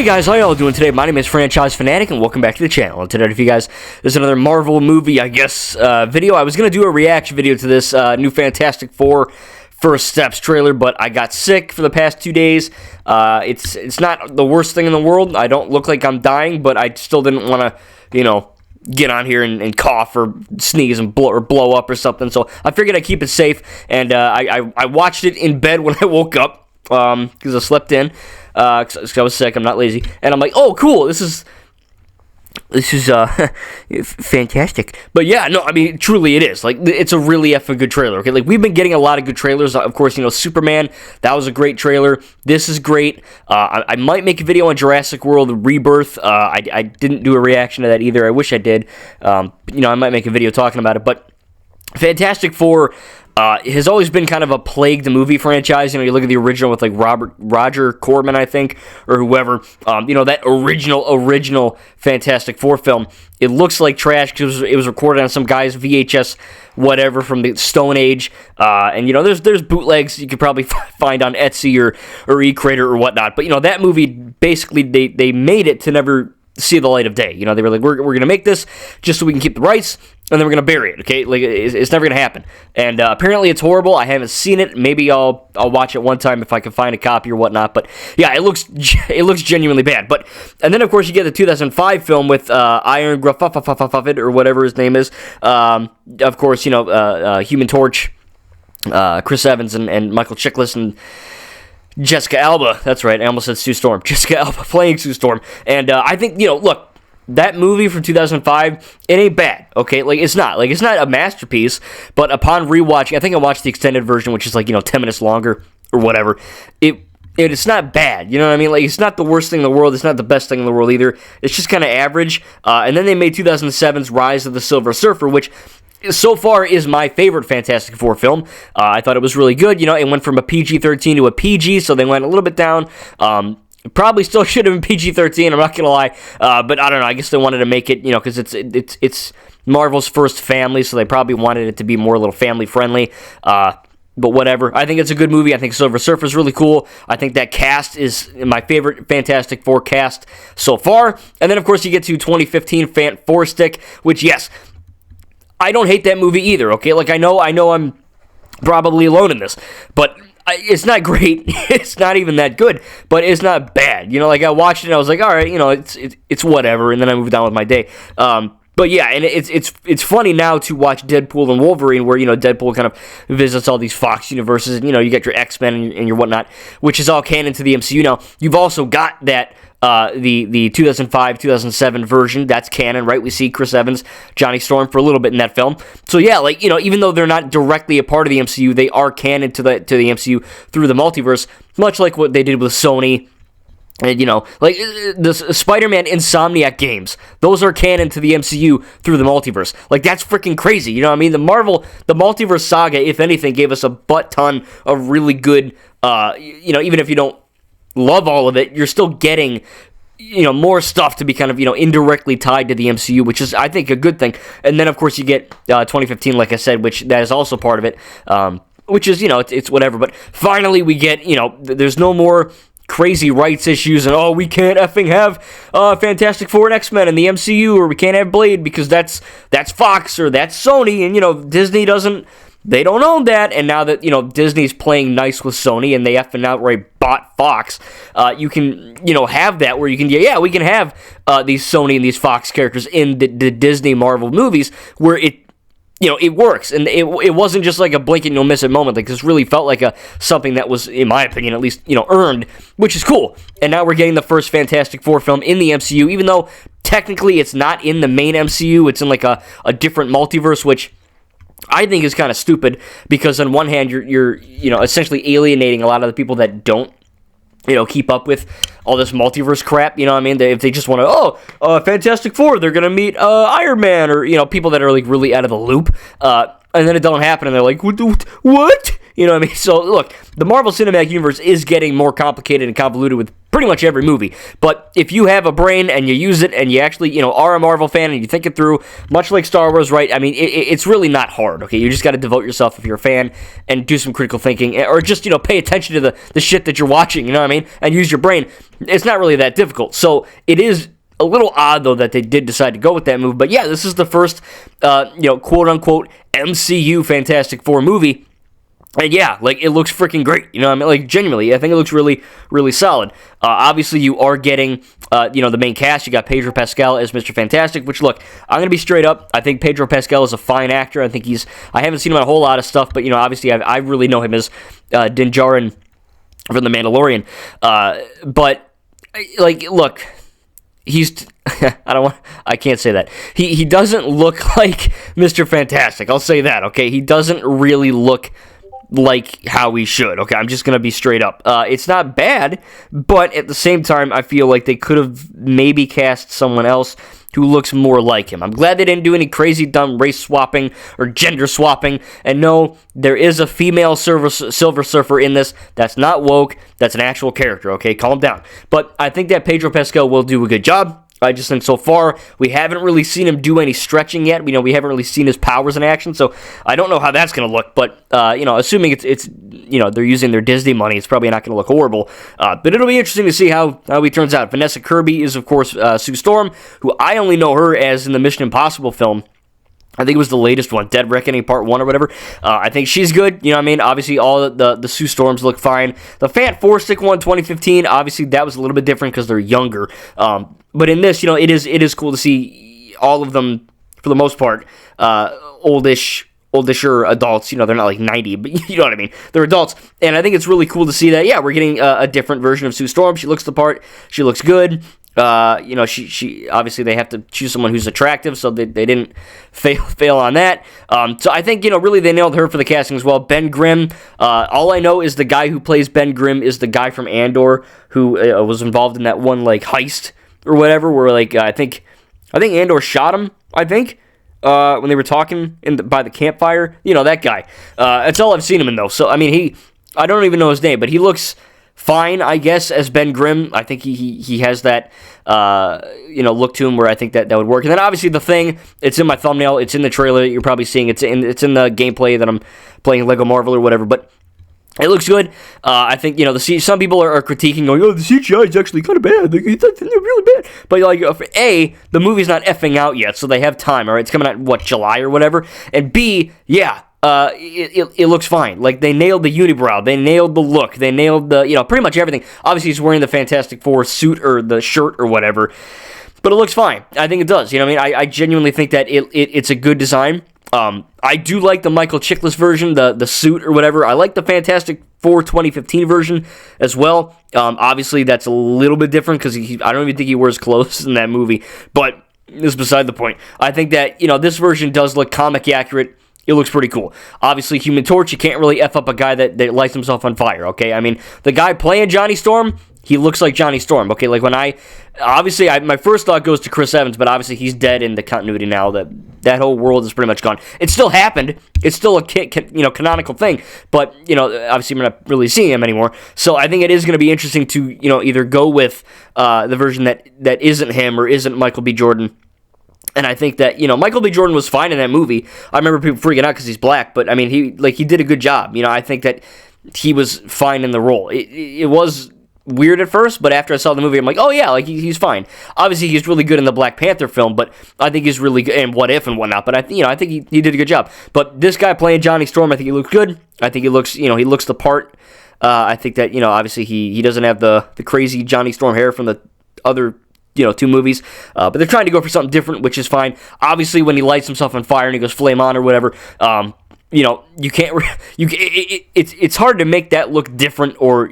Hey guys, how y'all doing today? My name is Franchise Fanatic, and welcome back to the channel. And today, for you guys, there's another Marvel movie, video. I was going to do a reaction video to this new Fantastic Four First Steps trailer, but I got sick for the past 2 days. It's not the worst thing in the world. I don't look like I'm dying, but I still didn't want to, get on here and cough or sneeze and blow up or something. So I figured I'd keep it safe, and I watched it in bed when I woke up because I slept in. Because I was sick, I'm not lazy, and I'm like, oh, cool, this is fantastic. But yeah, no, I mean, truly it is. Like, it's a really effing good trailer, okay? Like, we've been getting a lot of good trailers. Of course, Superman, that was a great trailer. This is great. I might make a video on Jurassic World Rebirth. I didn't do a reaction to that either. I wish I did. I might make a video talking about it, but Fantastic Four has always been kind of a plagued movie franchise. You look at the original with like Roger Corman, I think, or whoever. That original Fantastic Four film. It looks like trash because it was recorded on some guy's VHS whatever from the Stone Age. And there's bootlegs you could probably find on Etsy or eCrater or whatnot. But that movie basically they made it to never see the light of day. They were like, we're gonna make this just so we can keep the rights, and then we're gonna bury it. Okay, like it's never gonna happen. And apparently it's horrible. I haven't seen it. Maybe I'll watch it one time if I can find a copy or whatnot. But yeah, it looks genuinely bad. And then of course you get the 2005 film with Iron Gruffit or whatever his name is. Of course, Human Torch, Chris Evans and Michael Chiklis and Jessica Alba, that's right, I almost said Sue Storm. Jessica Alba playing Sue Storm. And I think, look, that movie from 2005, it ain't bad, okay? Like, it's not a masterpiece, but upon rewatching, I think I watched the extended version, which is like, 10 minutes longer or whatever. It's not bad, you know what I mean? Like, it's not the worst thing in the world, it's not the best thing in the world either. It's just kind of average. And then they made 2007's Rise of the Silver Surfer, which so far is my favorite Fantastic Four film. I thought it was really good. It went from a PG-13 to a PG, so they went a little bit down. Probably still should have been PG-13, I'm not going to lie. But I don't know, I guess they wanted to make it, because it's Marvel's first family, so they probably wanted it to be more a little family-friendly. But whatever. I think it's a good movie. I think Silver Surfer is really cool. I think that cast is my favorite Fantastic Four cast so far. And then, of course, you get to 2015 Four Stick, which, yes, I don't hate that movie either, okay? Like, I know I'm probably alone in this, but it's not great. It's not even that good, but it's not bad. I watched it and I was like, all right, it's whatever, and then I moved on with my day. But yeah, and it's funny now to watch Deadpool and Wolverine, where Deadpool kind of visits all these Fox universes, and you got your X-Men and your whatnot, which is all canon to the MCU now. You've also got that the 2005-2007 version, that's canon, right? We see Chris Evans, Johnny Storm for a little bit in that film. So yeah, like, even though they're not directly a part of the MCU, they are canon to the MCU through the multiverse, much like what they did with Sony. And, like, the Spider-Man Insomniac games, those are canon to the MCU through the multiverse. Like, that's freaking crazy, you know what I mean? The multiverse saga, if anything, gave us a butt ton of really good, even if you don't love all of it, you're still getting, more stuff to be kind of, indirectly tied to the MCU, which is, I think, a good thing. And then, of course, you get 2015, like I said, which that is also part of it, which is, it's whatever. But finally, we get, there's no more crazy rights issues and we can't effing have Fantastic Four and X-Men in the MCU, or we can't have Blade because that's Fox or that's Sony, and Disney they don't own that. And now that Disney's playing nice with Sony and they effing outright bought Fox, you can have that where you can we can have these Sony and these Fox characters in the Disney Marvel movies where it works, and it wasn't just like a blink and you'll miss it moment. Like, this really felt like something that was, in my opinion, at least, earned, which is cool. And now we're getting the first Fantastic Four film in the MCU, even though technically it's not in the main MCU, it's in like a different multiverse, which I think is kind of stupid, because on one hand, you're essentially alienating a lot of the people that don't keep up with all this multiverse crap, you know what I mean? If they just want to, Fantastic Four, they're going to meet Iron Man, or, people that are, like, really out of the loop, and then it don't happen, and they're like, what? You know what I mean? So, look, the Marvel Cinematic Universe is getting more complicated and convoluted with pretty much every movie. But if you have a brain and you use it and you actually, are a Marvel fan and you think it through, much like Star Wars, right? I mean, it's really not hard, okay? You just got to devote yourself if you're a fan and do some critical thinking, or just, pay attention to the shit that you're watching, you know what I mean? And use your brain. It's not really that difficult. So it is a little odd, though, that they did decide to go with that move. But yeah, this is the first, quote-unquote MCU Fantastic Four movie. And yeah, like, it looks freaking great, you know what I mean? Like, genuinely, I think it looks really, really solid. Obviously, you are getting, the main cast. You got Pedro Pascal as Mr. Fantastic, which, look, I'm going to be straight up. I think Pedro Pascal is a fine actor. I think I haven't seen him on a whole lot of stuff, but, obviously, I really know him as Din Djarin from The Mandalorian. But, like, look, he's... I can't say that. He doesn't look like Mr. Fantastic. I'll say that, okay? He doesn't really look like how he should, okay? I'm just going to be straight up. It's not bad, but at the same time, I feel like they could have maybe cast someone else who looks more like him. I'm glad they didn't do any crazy dumb race swapping or gender swapping. And no, there is a female Silver Surfer in this. That's not woke. That's an actual character, okay? Calm down. But I think that Pedro Pascal will do a good job. I just think so far, we haven't really seen him do any stretching yet. We haven't really seen his powers in action, so I don't know how that's going to look. But, assuming it's they're using their Disney money, it's probably not going to look horrible. But it'll be interesting to see how he turns out. Vanessa Kirby is, of course, Sue Storm, who I only know her as in the Mission Impossible film. I think it was the latest one, Dead Reckoning Part 1 or whatever. I think she's good, you know what I mean? Obviously, all the Sue Storms look fine. The Fant Four Stick one, 2015, obviously, that was a little bit different because they're younger. But in this, it is cool to see all of them, for the most part, oldish adults. They're not like 90, but you know what I mean. They're adults, and I think it's really cool to see that, yeah, we're getting a different version of Sue Storm. She looks the part. She looks good. She obviously they have to choose someone who's attractive, so they didn't fail on that. So I think, really they nailed her for the casting as well. Ben Grimm, all I know is the guy who plays Ben Grimm is the guy from Andor who was involved in that one, like, heist or whatever, where, like, I think Andor shot him, I think, when they were talking by the campfire. That guy. That's all I've seen him in, though. So, I mean, I don't even know his name, but he looks fine, I guess, as Ben Grimm. I think he has that, look to him where I think that would work. And then, obviously, The Thing, it's in my thumbnail. It's in the trailer that you're probably seeing. It's in the gameplay that I'm playing Lego Marvel or whatever, but it looks good. I think, some people are critiquing, going, the CGI is actually kind of bad. It's really bad. But, like, the movie's not effing out yet, so they have time, all right? It's coming out, July or whatever? And B, yeah, it looks fine. Like, they nailed the unibrow. They nailed the look. They nailed the, pretty much everything. Obviously, he's wearing the Fantastic Four suit or the shirt or whatever. But it looks fine. I think it does. I genuinely think that it's a good design. I do like the Michael Chiklis version, the suit or whatever. I like the Fantastic Four 2015 version as well. Obviously, that's a little bit different because I don't even think he wears clothes in that movie. But this is beside the point. I think that, this version does look comic accurate. It looks pretty cool. Obviously, Human Torch, you can't really F up a guy that lights himself on fire, okay? I mean, the guy playing Johnny Storm, he looks like Johnny Storm, okay? Like, my first thought goes to Chris Evans, but obviously he's dead in the continuity now. That whole world is pretty much gone. It still happened. It's still a canonical thing, but, obviously we're not really seeing him anymore. So I think it is going to be interesting to, either go with the version that isn't him or isn't Michael B. Jordan. And I think that, Michael B. Jordan was fine in that movie. I remember people freaking out because he's black, but, I mean, he did a good job. I think that he was fine in the role. It was weird at first, but after I saw the movie, I'm like, oh yeah, like he's fine. Obviously, he's really good in the Black Panther film, but I think he's really good, and What If and whatnot, but I think he did a good job. But this guy playing Johnny Storm, I think he looks good. I think he looks the part. I think that, obviously he doesn't have the crazy Johnny Storm hair from the other, two movies, but they're trying to go for something different, which is fine. Obviously, when he lights himself on fire and he goes flame on or whatever, you can't, it's hard to make that look different or,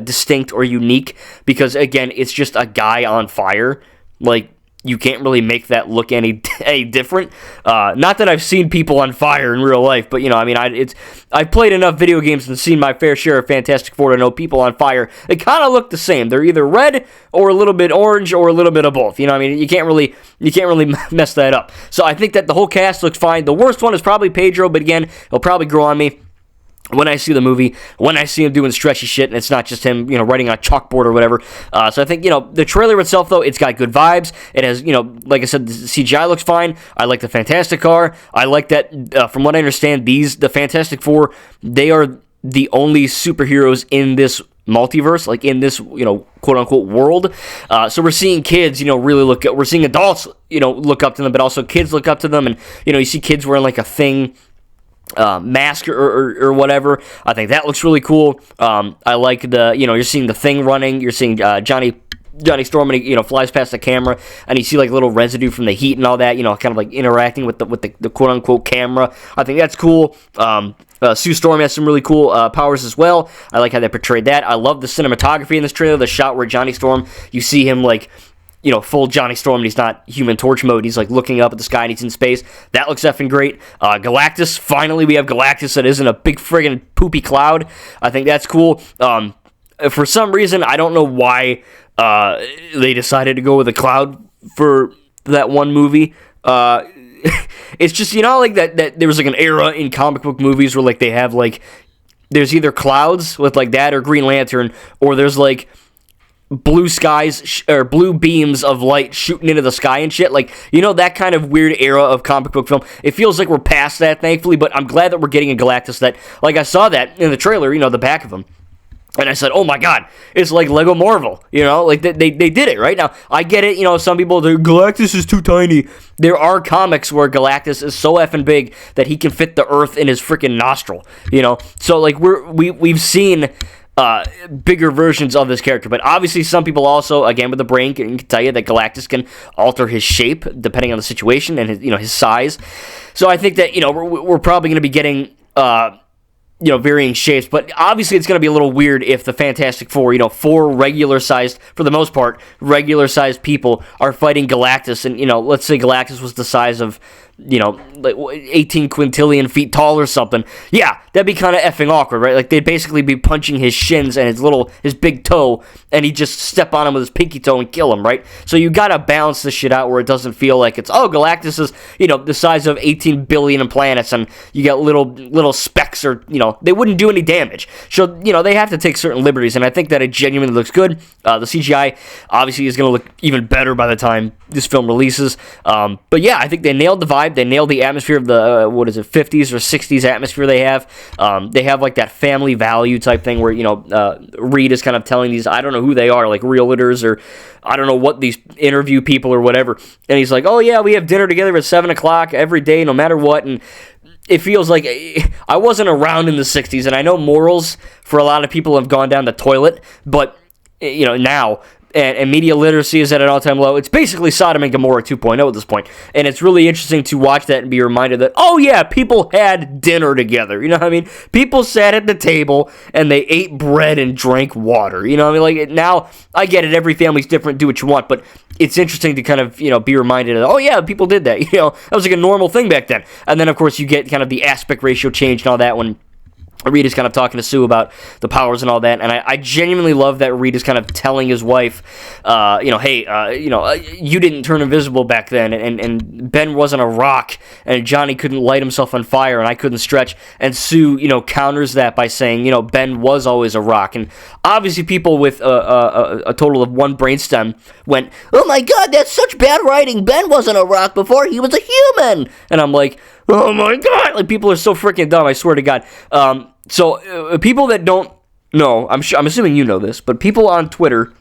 distinct or unique, because again, it's just a guy on fire. Like, you can't really make that look any different. Not that I've seen people on fire in real life, but I've played enough video games and seen my fair share of Fantastic Four to know people on fire, they kind of look the same. They're either red or a little bit orange or a little bit of both. You can't really mess that up. So I think that the whole cast looks fine. The worst one is probably Pedro, but again, he'll probably grow on me. when I see the movie, when I see him doing stretchy shit, and it's not just him, writing on a chalkboard or whatever. So I think, the trailer itself, though, it's got good vibes. It has, like I said, the CGI looks fine. I like the Fantastic Car. I like that, from what I understand, the Fantastic Four, they are the only superheroes in this multiverse, like in this, quote-unquote world. So we're seeing kids, really we're seeing adults, look up to them, but also kids look up to them, and, you see kids wearing, like, a thing, mask or whatever. I think that looks really cool. I like you're seeing the Thing running. You're seeing Johnny Storm, and he, flies past the camera, and you see like little residue from the heat and all that. Kind of like interacting with the quote unquote camera. I think that's cool. Sue Storm has some really cool powers as well. I like how they portrayed that. I love the cinematography in this trailer. The shot where Johnny Storm, you see him like, full Johnny Storm, and he's not Human Torch mode. He's, like, looking up at the sky, and he's in space. That looks effing great. Galactus, finally we have Galactus that isn't a big friggin' poopy cloud. I think that's cool. For some reason, I don't know why they decided to go with a cloud for that one movie. It's just, like, that there was, like, an era in comic book movies where, like, they have, like, there's either clouds with, like, that or Green Lantern, or there's, like, blue skies or blue beams of light shooting into the sky and shit, like, that kind of weird era of comic book film. It feels like we're past that, thankfully, but I'm glad that we're getting a Galactus that, like, I saw that in the trailer, the back of him, and I said, oh my god, it's like Lego Marvel, like, they did it, right? Now, I get it, some people, Galactus is too tiny. There are comics where Galactus is so effing big that he can fit the Earth in his freaking nostril, so, like, we've seen bigger versions of this character, but obviously some people also, again with the brain, can tell you that Galactus can alter his shape depending on the situation and his size. So I think that we're probably going to be getting varying shapes, but obviously it's going to be a little weird if the Fantastic Four, four regular-sized, for the most part, regular-sized people are fighting Galactus, and, let's say Galactus was the size of, like 18 quintillion feet tall or something. Yeah, that'd be kind of effing awkward, right? Like, they'd basically be punching his shins and his big toe, and he'd just step on him with his pinky toe and kill him, right? So you gotta balance this shit out where it doesn't feel like it's, Galactus is, the size of 18 billion planets, and you got little specks, or, they wouldn't do any damage. So, they have to take certain liberties, and I think that it genuinely looks good. The CGI, obviously, is gonna look even better by the time this film releases. But yeah, I think they nailed the vibe. They nailed the atmosphere of the, 50s or 60s atmosphere they have. They have, like, that family value type thing where, Reed is kind of telling these, I don't know who they are, like, realtors, or I don't know what these interview people or whatever. And he's like, oh, yeah, we have dinner together at 7 o'clock every day, no matter what. And it feels like I wasn't around in the 60s, and I know morals for a lot of people have gone down the toilet, but, now, and media literacy is at an all-time low. It's basically Sodom and Gomorrah 2.0 at this point. And it's really interesting to watch that and be reminded that, oh yeah, people had dinner together. You know what I mean? People sat at the table and they ate bread and drank water. You know what I mean? Like, now, I get it, every family's different, do what you want, but it's interesting to kind of, be reminded of, oh yeah, people did that. That was like a normal thing back then. And then, of course, you get kind of the aspect ratio change and all that when Reed is kind of talking to Sue about the powers and all that, and I genuinely love that Reed is kind of telling his wife, hey, you didn't turn invisible back then, and Ben wasn't a rock, and Johnny couldn't light himself on fire, and I couldn't stretch, and Sue, counters that by saying, Ben was always a rock, and obviously people with a total of one brainstem went, oh my god, that's such bad writing, Ben wasn't a rock before, he was a human, and I'm like, oh my god, like, people are so freaking dumb, I swear to god. So people that don't know, I'm assuming you know this, but people on Twitter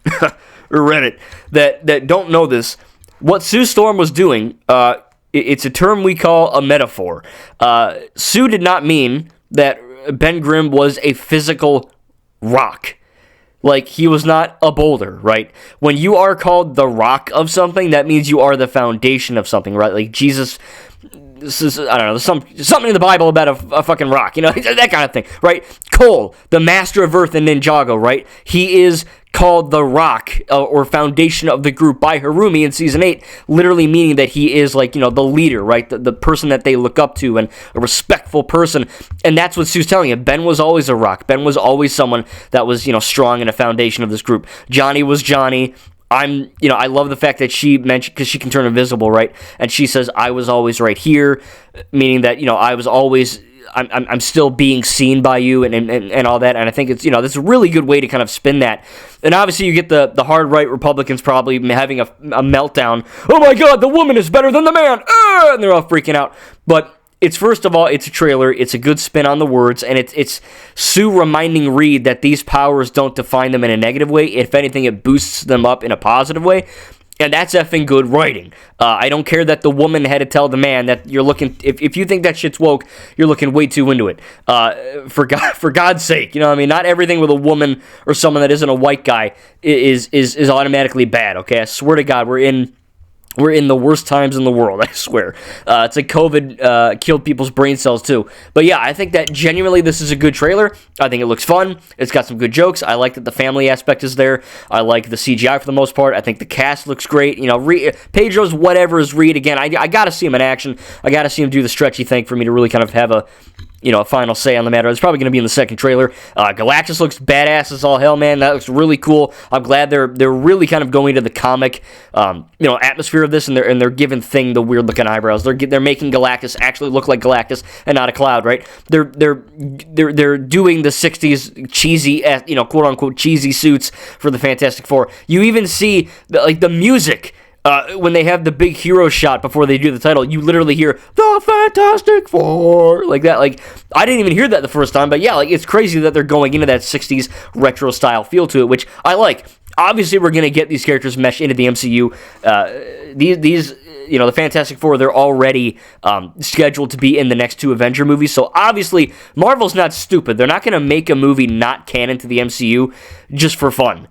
or Reddit that don't know this, what Sue Storm was doing, it's a term we call a metaphor. Sue did not mean that Ben Grimm was a physical rock. Like, he was not a boulder, right? When you are called the rock of something, that means you are the foundation of something, right? Like, Jesus, this is, I don't know, something in the Bible about a fucking rock, that kind of thing, right? Cole, the master of Earth in Ninjago, right? He is called the rock or foundation of the group by Harumi in season 8, literally meaning that he is like, the leader, right? The person that they look up to and a respectful person. And that's what Sue's telling you. Ben was always a rock. Ben was always someone that was, strong in a foundation of this group. Johnny was Johnny. I love the fact that she mentioned, because she can turn invisible, right? And she says, I was always right here, meaning that, I'm still being seen by you and all that. And I think it's, that's a really good way to kind of spin that. And obviously you get the hard right Republicans probably having a meltdown. Oh my God, the woman is better than the man. And they're all freaking out. But it's, first of all, it's a trailer. It's a good spin on the words, and it's Sue reminding Reed that these powers don't define them in a negative way. If anything, it boosts them up in a positive way. And that's effing good writing. I don't care that the woman had to tell the man that you're looking. If you think that shit's woke, you're looking way too into it. For God's sake, not everything with a woman or someone that isn't a white guy is automatically bad. Okay, I swear to God, we're in the worst times in the world, I swear. It's like COVID killed people's brain cells, too. But yeah, I think that genuinely this is a good trailer. I think it looks fun. It's got some good jokes. I like that the family aspect is there. I like the CGI for the most part. I think the cast looks great. Pedro's whatever is Reed. Again, I got to see him in action. I got to see him do the stretchy thing for me to really kind of have a final say on the matter. It's probably going to be in the second trailer. Galactus looks badass as all hell, man. That looks really cool. I'm glad they're really kind of going to the comic, atmosphere of this, and they're giving Thing the weird looking eyebrows. They're making Galactus actually look like Galactus and not a cloud, right? They're doing the '60s cheesy, quote unquote cheesy suits for the Fantastic Four. You even see the music. When they have the big hero shot before they do the title, you literally hear the Fantastic Four like that. Like, I didn't even hear that the first time, but yeah, it's crazy that they're going into that 60s retro style feel to it, which I like. Obviously, we're going to get these characters meshed into the MCU. These the Fantastic Four, they're already scheduled to be in the next two Avenger movies, so obviously, Marvel's not stupid. They're not going to make a movie not canon to the MCU just for fun.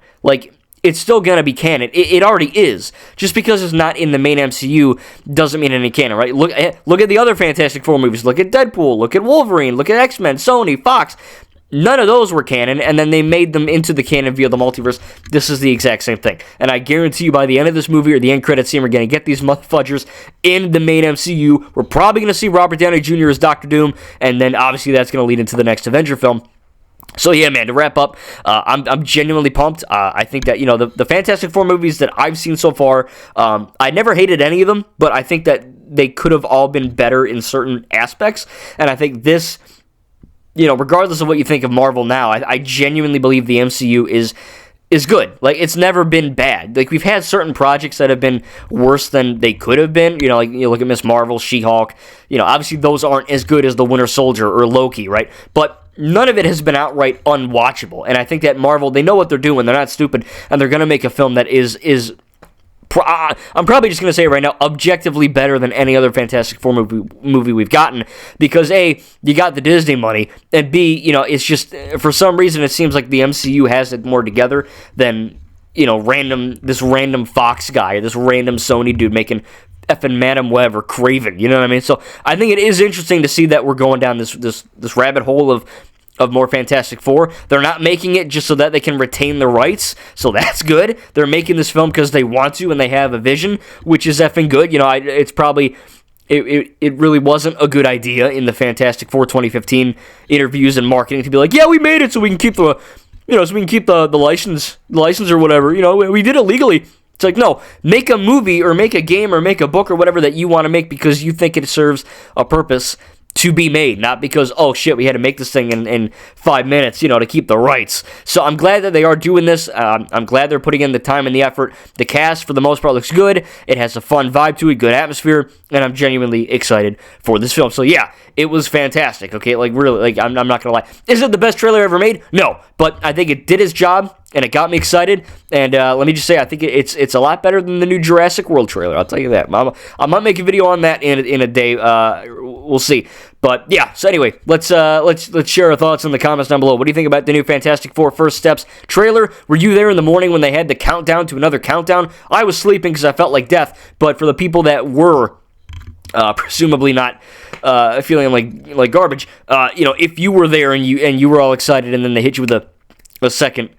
It's still going to be canon. It already is. Just because it's not in the main MCU doesn't mean any canon, right? Look at the other Fantastic Four movies. Look at Deadpool. Look at Wolverine. Look at X-Men, Sony, Fox. None of those were canon, and then they made them into the canon via the multiverse. This is the exact same thing. And I guarantee you by the end of this movie or the end credits scene, we're going to get these motherfudgers in the main MCU. We're probably going to see Robert Downey Jr. as Doctor Doom, and then obviously that's going to lead into the next Avenger film. So yeah, man, to wrap up, I'm genuinely pumped. I think that, the Fantastic Four movies that I've seen so far, I never hated any of them, but I think that they could have all been better in certain aspects, and I think this, regardless of what you think of Marvel now, I genuinely believe the MCU is good. It's never been bad. We've had certain projects that have been worse than they could have been. You look at Ms. Marvel, She-Hulk. Obviously those aren't as good as the Winter Soldier or Loki, right? But none of it has been outright unwatchable. And I think that Marvel, they know what they're doing. They're not stupid, and they're going to make a film that is I'm probably just going to say it right now, objectively better than any other Fantastic Four movie we've gotten, because A, you got the Disney money, and B, it's just, for some reason, it seems like the MCU has it more together than, this random Fox guy, or this random Sony dude making effing Madam Web or Craven, you know what I mean? So I think it is interesting to see that we're going down this rabbit hole of more Fantastic Four. They're not making it just so that they can retain the rights, so that's good. They're making this film because they want to and they have a vision, which is effing good. It's probably, it really wasn't a good idea in the Fantastic Four 2015 interviews and marketing to be like, yeah, we made it so we can keep the license or whatever. We did it legally. It's like, no, make a movie or make a game or make a book or whatever that you want to make because you think it serves a purpose to be made, not because, oh shit, we had to make this thing in 5 minutes, to keep the rights. So I'm glad that they are doing this. I'm glad they're putting in the time and the effort. The cast, for the most part, looks good. It has a fun vibe to it, good atmosphere, and I'm genuinely excited for this film. So yeah, it was fantastic, okay? Really, I'm not gonna lie. Is it the best trailer ever made? No, but I think it did its job, and it got me excited, and let me just say, I think it's a lot better than the new Jurassic World trailer, I'll tell you that. I might make a video on that in a day, we'll see. But yeah, so anyway, let's share our thoughts in the comments down below. What do you think about the new Fantastic Four First Steps trailer? Were you there in the morning when they had the countdown to another countdown? I was sleeping because I felt like death, but for the people that were presumably not feeling like garbage, if you were there and you were all excited and then they hit you with a second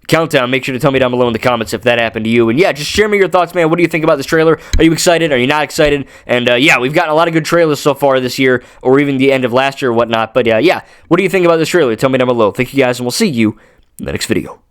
countdown, make sure to tell me down below in the comments if that happened to you. And yeah, just share me your thoughts, man. What do you think about this trailer? Are you excited? Are you not excited? And yeah, we've gotten a lot of good trailers so far this year, or even the end of last year or whatnot. But yeah, what do you think about this trailer? Tell me down below. Thank you guys, and we'll see you in the next video.